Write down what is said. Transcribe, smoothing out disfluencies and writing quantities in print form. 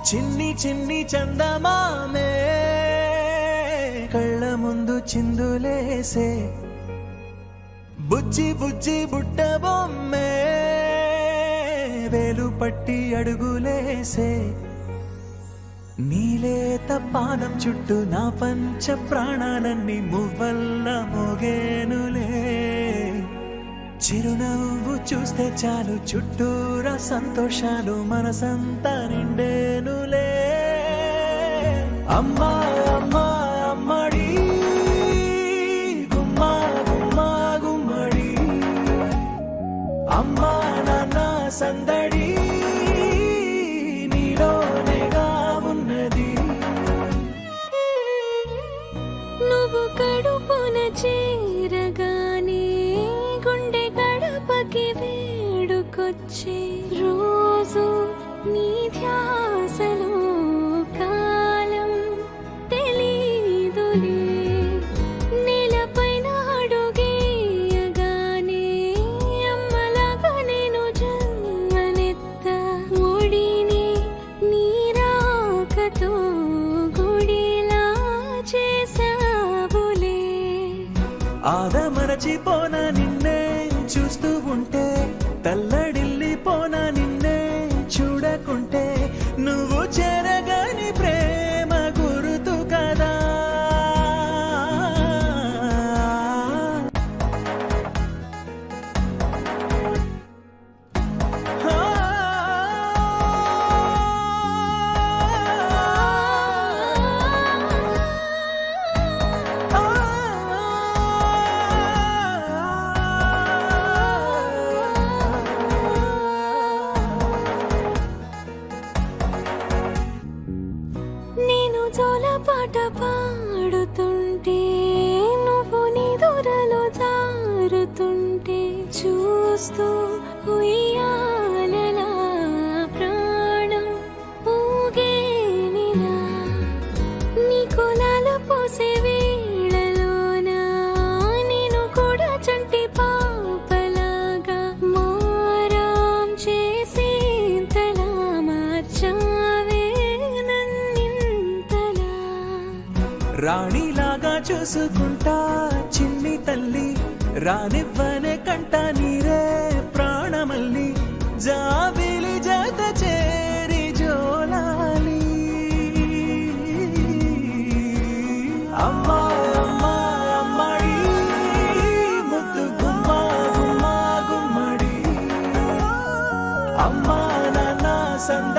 చిన్ని చిన్ని చందమామే కళ్ళ ముందు చిందులేసే బుజ్జి బుజ్జి బుట్ట బొమ్మే వేలు పట్టి అడుగులేసే నీలేత పానం చుట్టూ నా పంచ ప్రాణాలన్నీ మువ్వల్ల మోగేనులే చిరునవ్వు చూస్తే చాలు చుట్టూరా సంతోషాలు మనసంతా నిండేనులే అమ్మా అమ్మా అమ్మడి గుమ్మా గుమ్మా గుమ్మడి అమ్మా నాన్న సందడి నీలోనేగా ఉన్నది నువ్వు కడుపున చేరగానే గుండె గడపకి వేడుకొచ్చే రోజు నీ ధ్యాసలో కాలం తెలీదులే నేలపైన అడుగేయగానే అమ్మలాగా నేను జన్మనెత్త ఒడిని నీ రాకతో గుడిలా చేసావులే ఆదమరచిపోనా నిన్నే చూస్తూ ఉంటే తల్లడిల్లిపోనా నిన్నే చూడకుంటే నువ్వు చెరగని ప్రేమ గురుతు కదా నేను జోలపాట పాడుతుంటే నువ్వు నీ దూరలో జారుతుంటే చూస్తూ ఉయ్యాలలా ప్రాణం ఊగేనిలా నీ కులాలు పోసే వేళలోనా నేను కూడా చంటి పాపలాగా మారాం చేసేంతలా మార్చావే రాణిలాగా చూసుకుంటా చిన్ని తల్లి రానివ్వనే కంట నీరే ప్రాణమల్లి జాబిలి జత చేరి జోలాలి అమ్మా అమ్మా అమ్మడి ముద్దు గుమ్మా గుమ్మా గుమ్మడి అమ్మా నాన్న సంద